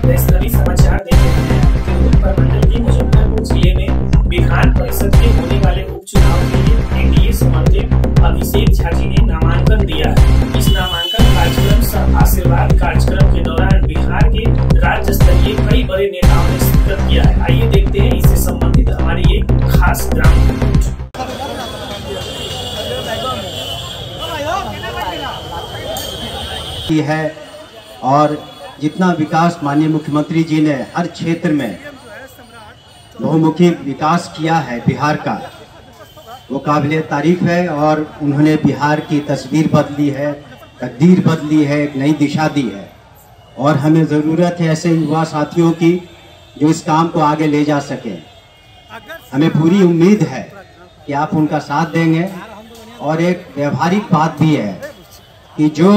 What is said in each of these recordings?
सभी समाचार देख रहे हैं। तिरहुत प्रमंडल के मुजफ्फरपुर जिले में विधान परिषद के होने वाले उपचुनाव के लिए एनडीए समर्थित अभिषेक झा जी ने नामांकन दिया है। इस नामांकन कार्यक्रम सह आशीर्वाद कार्यक्रम के दौरान बिहार के राज्य स्तरीय कई बड़े नेताओं ने शिरकत किया है। आइए देखते हैं इससे संबंधित हमारी एक खास ग्राउंड रिपोर्ट। है और जितना विकास माननीय मुख्यमंत्री जी ने हर क्षेत्र में बहुमुखी विकास किया है बिहार का, वो काबिल तारीफ है। और उन्होंने बिहार की तस्वीर बदली है, तकदीर बदली है, एक नई दिशा दी है। और हमें ज़रूरत है ऐसे युवा साथियों की जो इस काम को आगे ले जा सकें। हमें पूरी उम्मीद है कि आप उनका साथ देंगे। और एक व्यवहारिक बात भी है कि जो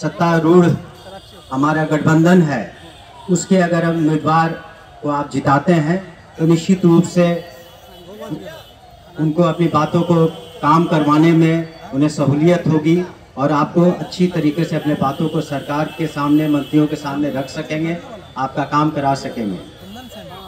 सत्तारूढ़ हमारा गठबंधन है, उसके अगर उम्मीदवार को आप जिताते हैं तो निश्चित रूप से उनको अपनी बातों को काम करवाने में उन्हें सहूलियत होगी और आपको अच्छी तरीके से अपने बातों को सरकार के सामने, मंत्रियों के सामने रख सकेंगे, आपका काम करा सकेंगे।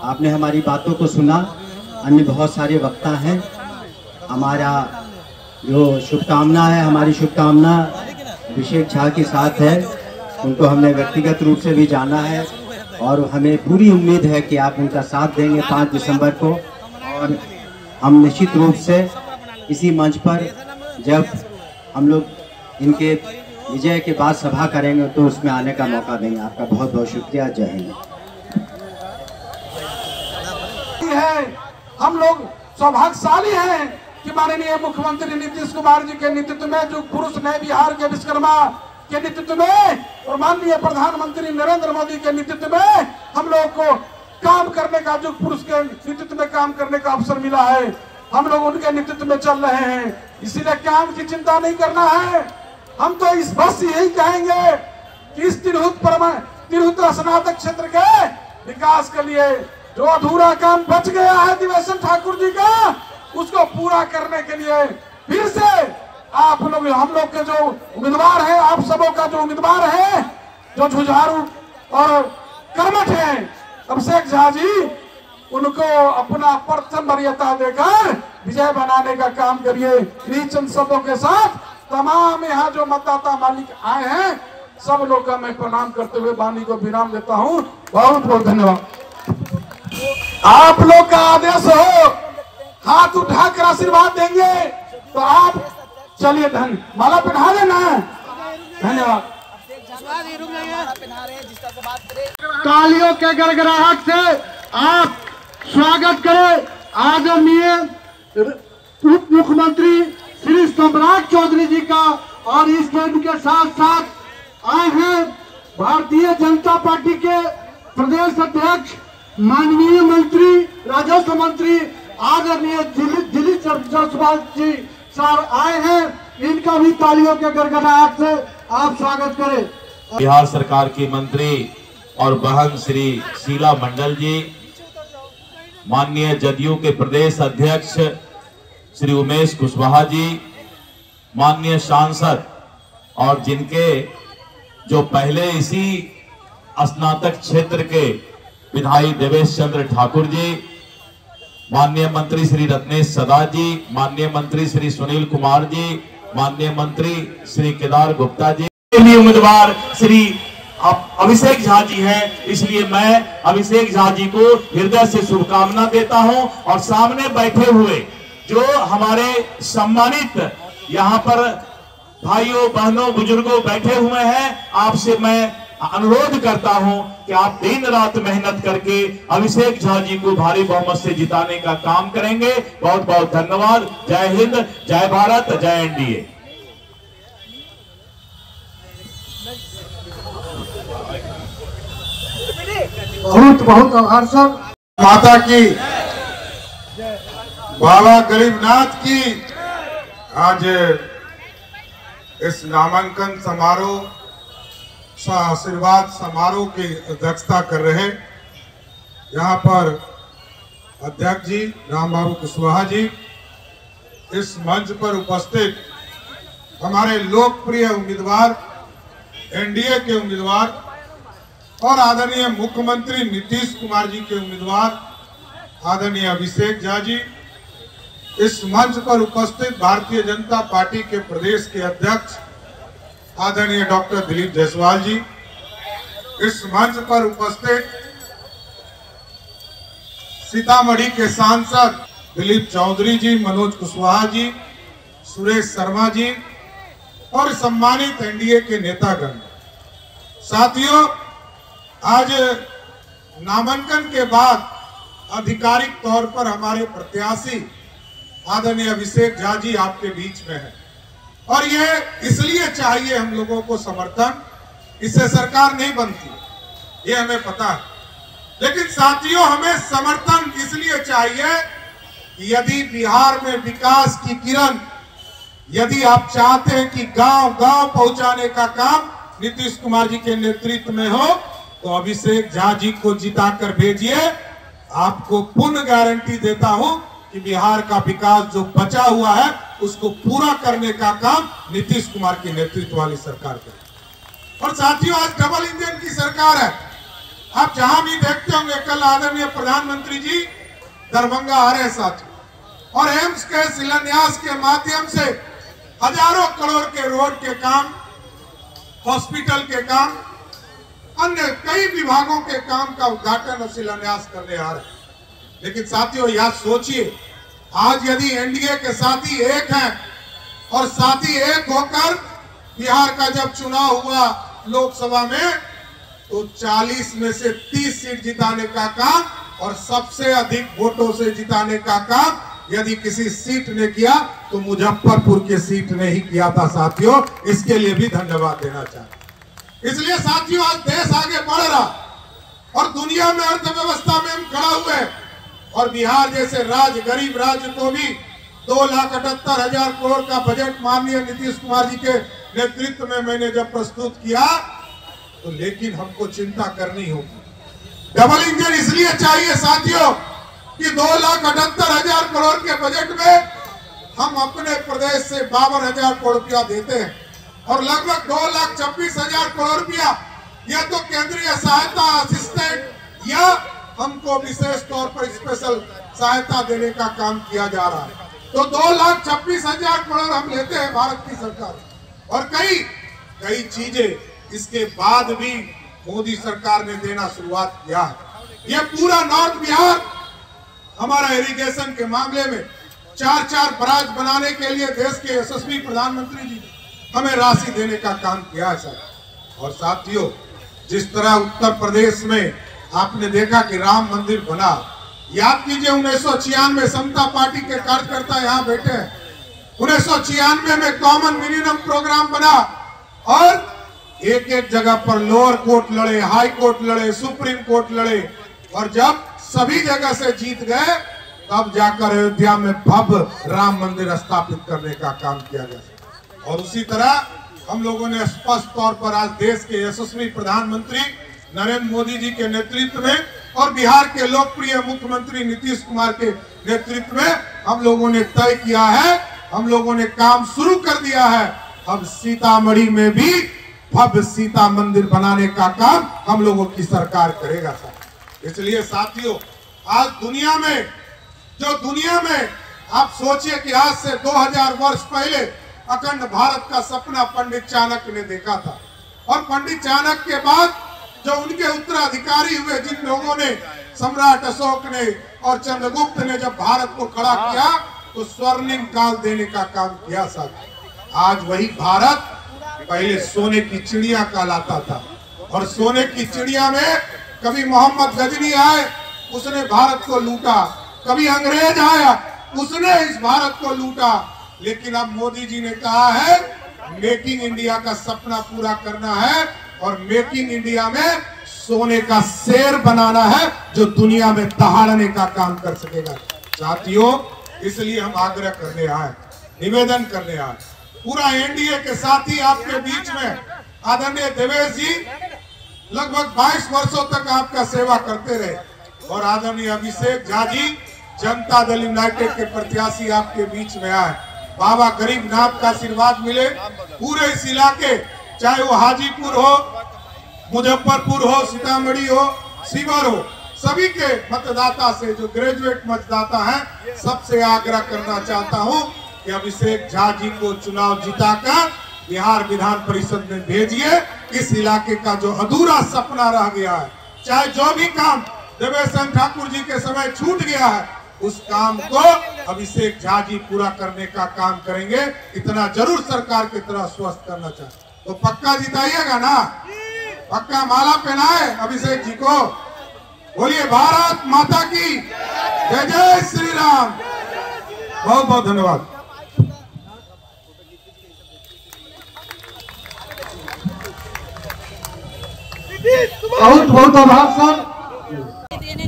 आपने हमारी बातों को सुना। अन्य बहुत सारे वक्ता हैं। हमारा जो शुभकामना है, हमारी शुभकामना अभिषेक झा के साथ है। उनको हमने व्यक्तिगत रूप से भी जाना है और हमें पूरी उम्मीद है कि आप उनका साथ देंगे 5 दिसंबर को। और हम निश्चित रूप से इसी मंच पर जब हम लोग इनके विजय के बाद सभा करेंगे तो उसमें आने का मौका देंगे। आपका बहुत बहुत शुक्रिया। जय हिंद। हम लोग सौभाग्यशाली हैं कि माननीय मुख्यमंत्री नीतीश कुमार जी के नेतृत्व में, जो पुरुष नए बिहार के विश्वकर्मा के नेतृत्व में और माननीय प्रधानमंत्री नरेंद्र मोदी के नेतृत्व में हम लोग को काम करने का, जो पुरुष के नेतृत्व में काम करने का अवसर मिला है, हम लोग उनके नेतृत्व में चल रहे हैं। इसीलिए काम की चिंता नहीं करना है। हम तो इस बस यही कहेंगे कि इस तिरहुत स्नातक क्षेत्र के विकास के लिए जो अधूरा काम बच गया है दिवेशन ठाकुर जी का, उसको पूरा करने के लिए फिर से आप लोग, हम लोग के जो उम्मीदवार हैं, आप सबों का जो उम्मीदवार है, जो जुझारू और कर्मठ है अभिषेक झा जी, उनको अपना प्रथम वरीयता देकर विजय बनाने का काम करिए। इन्हीं चंद शब्दों के साथ तमाम यहाँ जो मतदाता मालिक आए हैं, सब लोग का मैं प्रणाम करते हुए वाणी को विराम देता हूँ। बहुत बहुत धन्यवाद। आप लोग का आदेश हो, हाथ उठाकर आशीर्वाद देंगे तो आप चलिए, धन माला पहना देना। धन्यवाद। तालियों के गड़गड़ाहट से आप स्वागत करें आदरणीय उप मुख्यमंत्री श्री सम्राट चौधरी जी का। और इस गेम के साथ साथ आए हैं भारतीय जनता पार्टी के प्रदेश अध्यक्ष, माननीय मंत्री, राजस्व मंत्री आदरणीय दिलीप जायसवाल जी सर आए हैं। इनका भी तालियों के गड़गड़ाहट से आप स्वागत करें। बिहार सरकार की मंत्री और बहन श्री शीला मंडल जी, माननीय जदयू के प्रदेश अध्यक्ष श्री उमेश कुशवाहा जी, माननीय सांसद और जिनके जो पहले इसी स्नातक क्षेत्र के विधायक देवेश चंद्र ठाकुर जी, माननीय मंत्री श्री रत्नेश सदा जी, माननीय मंत्री श्री सुनील कुमार जी, माननीय मंत्री श्री केदार गुप्ता जी, उम्मीदवार श्री अभिषेक झा जी हैं। इसलिए मैं अभिषेक झा जी को हृदय से शुभकामना देता हूं। और सामने बैठे हुए जो हमारे सम्मानित यहाँ पर भाइयों, बहनों, बुजुर्गों बैठे हुए हैं, आपसे मैं अनुरोध करता हूं कि आप दिन रात मेहनत करके अभिषेक झा जी को भारी बहुमत से जिताने का काम करेंगे। बहुत बहुत धन्यवाद। जय हिंद, जय भारत, जय एनडीए। बहुत बहुत आभार सर। माता की, बाबा गरीबनाथ की आज इस नामांकन समारोह, आशीर्वाद समारोह की अध्यक्षता कर रहे यहाँ पर अध्यक्ष जी राम बाबू कुशवाहा जी, इस मंच पर उपस्थित हमारे लोकप्रिय उम्मीदवार, एनडीए के उम्मीदवार और आदरणीय मुख्यमंत्री नीतीश कुमार जी के उम्मीदवार आदरणीय अभिषेक झा जी, इस मंच पर उपस्थित भारतीय जनता पार्टी के प्रदेश के अध्यक्ष आदरणीय डॉक्टर दिलीप जायसवाल जी, इस मंच पर उपस्थित सीतामढ़ी के सांसद दिलीप चौधरी जी, मनोज कुशवाहा जी, सुरेश शर्मा जी और सम्मानित एनडीए के नेतागण। साथियों, आज नामांकन के बाद आधिकारिक तौर पर हमारे प्रत्याशी आदरणीय अभिषेक झा जी आपके बीच में है और ये इसलिए चाहिए हम लोगों को समर्थन, इससे सरकार नहीं बनती, ये हमें पता है। लेकिन साथियों, हमें समर्थन इसलिए चाहिए कि यदि बिहार में विकास की किरण, यदि आप चाहते हैं कि गांव गांव पहुंचाने का काम नीतीश कुमार जी के नेतृत्व में हो, तो अभिषेक झा जी को जिताकर भेजिए। आपको पूर्ण गारंटी देता हूं कि बिहार का विकास जो बचा हुआ है उसको पूरा करने का काम नीतीश कुमार के नेतृत्व वाली सरकार करेगी। और साथियों, आज डबल इंजन की सरकार है। आप जहां भी देखते होंगे, कल आदरणीय प्रधानमंत्री जी दरभंगा आ रहे साथियों, और एम्स के शिलान्यास के माध्यम से हजारों करोड़ के रोड के काम, हॉस्पिटल के काम, अन्य कई विभागों के काम का उद्घाटन और शिलान्यास करने आ रहे हैं। लेकिन साथियों, यह सोचिए, आज यदि एनडीए के साथी एक हैं और साथी एक होकर बिहार का जब चुनाव हुआ लोकसभा में, तो 40 में से 30 सीट जिताने का काम और सबसे अधिक वोटों से जिताने का काम यदि किसी सीट ने किया तो मुजफ्फरपुर के सीट ने ही किया था साथियों। इसके लिए भी धन्यवाद देना चाहते। इसलिए साथियों, आज देश आगे बढ़ रहा और दुनिया में अर्थव्यवस्था में हम खड़ा हुए, और बिहार जैसे गरीब राज्य को भी 2,78,000 करोड़ का बजट माननीय नीतीश कुमार जी के नेतृत्व में मैंने जब प्रस्तुत किया, तो लेकिन हमको चिंता करनी होगी। डबल इंजन इसलिए चाहिए साथियों कि 2,78,000 करोड़ के बजट में हम अपने प्रदेश से 52,000 करोड़ रुपया देते हैं और लगभग 2,26,000 करोड़ रुपया या तो केंद्रीय सहायता असिस्टेंट या हमको विशेष तौर पर स्पेशल सहायता देने का काम किया जा रहा है। तो 2,26,000 करोड़ हम लेते हैं भारत की सरकार, और कई चीजें इसके बाद भी मोदी सरकार ने देना शुरुआत किया है। ये पूरा नॉर्थ बिहार हमारा इरिगेशन के मामले में 4 बराज बनाने के लिए देश के यशस्वी प्रधानमंत्री जी हमें राशि देने का काम किया है सर। और साथियों, जिस तरह उत्तर प्रदेश में आपने देखा कि राम मंदिर बना, याद कीजिए 1996 समता पार्टी के कार्यकर्ता यहाँ बैठे हैं, 1996 में कॉमन मिनिमम प्रोग्राम बना और एक जगह पर लोअर कोर्ट लड़े, हाई कोर्ट लड़े, सुप्रीम कोर्ट लड़े, और जब सभी जगह से जीत गए तब जाकर अयोध्या में भव्य राम मंदिर स्थापित करने का काम किया गया। और उसी तरह हम लोगों ने स्पष्ट तौर पर आज देश के यशस्वी प्रधानमंत्री नरेंद्र मोदी जी के नेतृत्व में और बिहार के लोकप्रिय मुख्यमंत्री नीतीश कुमार के नेतृत्व में हम लोगों ने तय किया है, हम लोगों ने काम शुरू कर दिया है। अब सीतामढ़ी में भी भव्य सीता मंदिर बनाने का काम हम लोगों की सरकार करेगा सर। इसलिए साथियों, आज दुनिया में आप सोचिए कि आज से 2000 वर्ष पहले अखंड भारत का सपना पंडित चाणक्य ने देखा था, और पंडित चाणक्य के बाद जो उनके उत्तराधिकारी हुए, जिन लोगों ने, सम्राट अशोक ने और चंद्रगुप्त ने जब भारत को खड़ा किया तो स्वर्णिम काल देने का काम किया सर। आज वही भारत पहले सोने की चिड़िया कहलाता था, और सोने की चिड़िया में कभी मोहम्मद गजनी आए, उसने भारत को लूटा, कभी अंग्रेज आया, उसने इस भारत को लूटा। लेकिन अब मोदी जी ने कहा है मेकिंग इंडिया का सपना पूरा करना है, और मेकिंग इंडिया में सोने का शेर बनाना है जो दुनिया में दहाड़ने का काम कर सकेगा। साथियों, इसलिए हम आग्रह करने आए, निवेदन करने आए, पूरा एनडीए के साथी आपके बीच में आदरणीय देवेश जी लगभग 22 वर्षों तक आपका सेवा करते रहे, और आदरणीय अभिषेक झा जी जनता दल यूनाइटेड के प्रत्याशी आपके बीच में आए। बाबा गरीबनाथ का आशीर्वाद मिले पूरे इस इलाके, चाहे वो हाजीपुर हो, मुजफ्फरपुर हो, सीतामढ़ी हो, शिवहर हो, सभी के मतदाता से, जो ग्रेजुएट मतदाता हैं, सबसे आग्रह करना चाहता हूं कि अभिषेक झा जी को चुनाव जिताकर बिहार विधान परिषद में भेजिए। इस इलाके का जो अधूरा सपना रह गया है, चाहे जो भी काम देवेश चंद्र ठाकुर जी के समय छूट गया है, उस काम को अभिषेक झा जी पूरा करने का काम करेंगे। इतना जरूर सरकार की तरह स्वस्थ करना चाहिए। तो पक्का जिताइएगा ना? पक्का माला पहनाए अभिषेक जी को। बोलिए भारत माता की जय, जय श्री राम। बहुत बहुत धन्यवाद। बहुत बहुत आभार सर।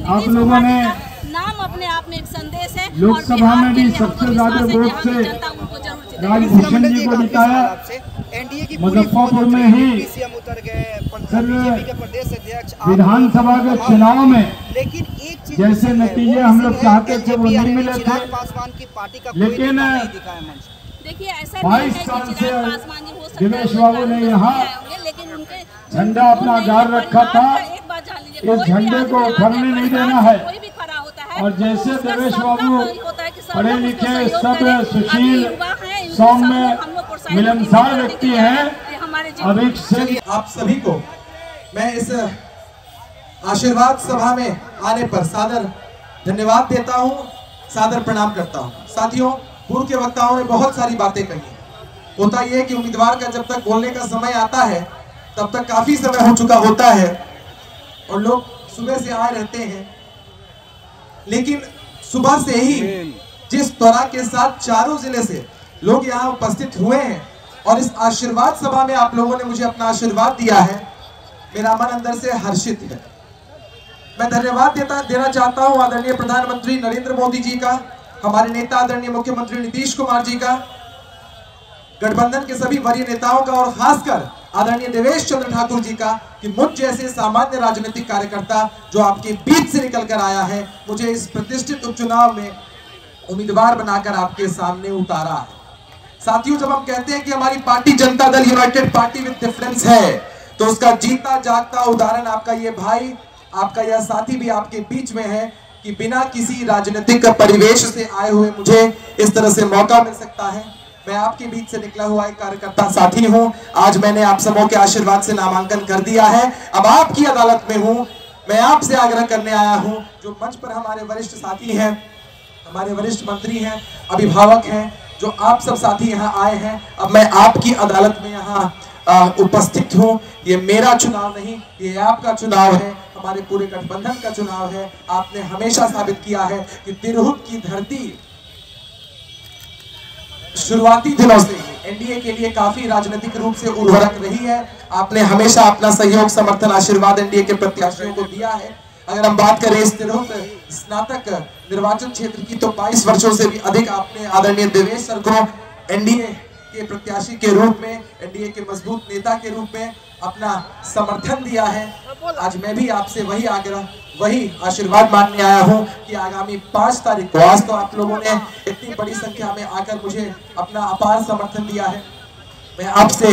आप लोगों ने नाम अपने आप में एक संदेश है। लोकसभा में भी सबसे ज्यादा वोट से राजभूषण जी को जिताया। मुजफ्फरपुर में ही विधानसभा के चुनाव में जैसे नतीजे हम लोग चाहते थे वो नहीं मिले थे, लेकिन देखिए ऐसा 22 साल से दिनेश बाबू ने यहाँ झंडा अपना गाड़ रखा था। इस झंडे को उखड़ने नहीं देना है। और जैसे दिनेश बाबू पढ़े लिखे, सब सुशील, सौम्य, मिलनसार व्यक्ति हैं। अभी से आप सभी को मैं इस आशीर्वाद सभा में आने पर सादर धन्यवाद देता हूं, सादर प्रणाम करता हूं। साथियों, पूर्व के वक्ताओं ने बहुत सारी बातें कही हैं। होता यह है कि उम्मीदवार का जब तक बोलने का समय आता है तब तक काफी समय हो चुका होता है और लोग सुबह से आए रहते हैं, लेकिन सुबह से ही जिस त्वरा के साथ चारों जिले से लोग यहाँ उपस्थित हुए हैं और इस आशीर्वाद सभा में आप लोगों ने मुझे अपना आशीर्वाद दिया है, मेरा मन अंदर से हर्षित है। मैं धन्यवाद देना चाहता हूं आदरणीय प्रधानमंत्री नरेंद्र मोदी जी का, हमारे नेता आदरणीय मुख्यमंत्री नीतीश कुमार जी का, गठबंधन के सभी वरीय नेताओं का और खासकर आदरणीय देवेश चंद्र ठाकुर जी का कि मुझ जैसे सामान्य राजनीतिक कार्यकर्ता जो आपके बीच से निकलकर आया है, मुझे इस प्रतिष्ठित उपचुनाव में उम्मीदवार बनाकर आपके सामने उतारा है। साथियों, जब हम कहते हैं कि हमारी party Janata Dal United party with difference है, तो उसका जीता जागता उदाहरण आपका ये भाई, आपका यह साथी भी आपके बीच में है कि बिना किसी राजनीतिक परिवेश से आए हुए मुझे इस तरह से मौका मिल सकता है। मैं आपके बीच से निकला हुआ एक कार्यकर्ता साथी हूं। आज मैंने आप सबों के आशीर्वाद से नामांकन कर दिया है, अब आपकी अदालत में हूं। मैं आपसे आग्रह करने आया हूं, जो मंच पर हमारे वरिष्ठ साथी हैं, हमारे वरिष्ठ मंत्री हैं, अभिभावक हैं, जो आप सब साथी यहाँ आए हैं, अब मैं आपकी अदालत में यहाँ उपस्थित हूँ। ये मेरा चुनाव नहीं, ये आपका चुनाव है, हमारे पूरे गठबंधन का चुनाव है। आपने हमेशा साबित किया है कि तिरहुत की धरती शुरुआती दिनों से एनडीए के लिए काफी राजनीतिक रूप से उर्वरक रही है। आपने हमेशा अपना सहयोग, समर्थन, आशीर्वाद एनडीए के प्रत्याशियों को दिया है। अगर हम बात करें इस तिरहुत स्नातक निर्वाचन क्षेत्र की, तो 22 वर्षों से भी अधिक आपने आदरणीय देवेश सर को एनडीए के प्रत्याशी के रूप में, एनडीए के मजबूत नेता के रूप में अपना समर्थन दिया है। आज मैं भी आपसे वही आग्रह, वही आशीर्वाद मांगने आया हूं कि आगामी 5 तारीख को, आज तो आप लोगों ने इतनी बड़ी संख्या में आकर मुझे अपना अपार समर्थन दिया है, मैं आपसे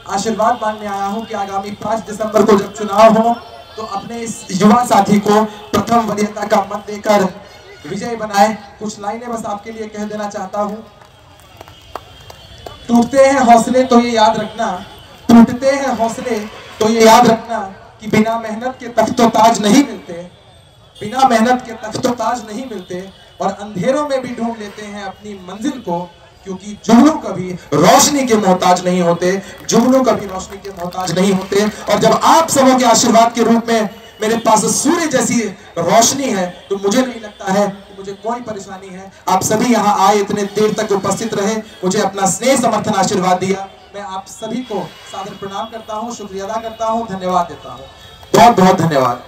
आशीर्वाद मांगने आया हूं कि आगामी 5 दिसंबर को जब चुनाव हो तो अपने इस युवा साथी को प्रथम वरीयता का मत देकर विजय बनाए। कुछ लाइनें बस आपके लिए कह देना चाहता हूं। टूटते हैं हौसले तो ये याद रखना, टूटते हैं हौसले तो ये याद रखना कि बिना मेहनत के तख्तो ताज नहीं मिलते, बिना मेहनत के तख्तो ताज नहीं मिलते, और अंधेरों में भी ढूंढ लेते हैं अपनी मंजिल को, क्योंकि जुगनू कभी रोशनी के मोहताज नहीं होते, जुगनू कभी रोशनी के मोहताज नहीं होते। और जब आप सबों के आशीर्वाद के रूप में मेरे पास सूर्य जैसी रोशनी है, तो मुझे नहीं लगता है कि मुझे कोई परेशानी है। आप सभी यहाँ आए, इतने देर तक उपस्थित रहे, मुझे अपना स्नेह, समर्थन, आशीर्वाद दिया। मैं आप सभी को सादर प्रणाम करता हूँ, शुक्रिया अदा करता हूँ, धन्यवाद देता हूँ। बहुत बहुत धन्यवाद।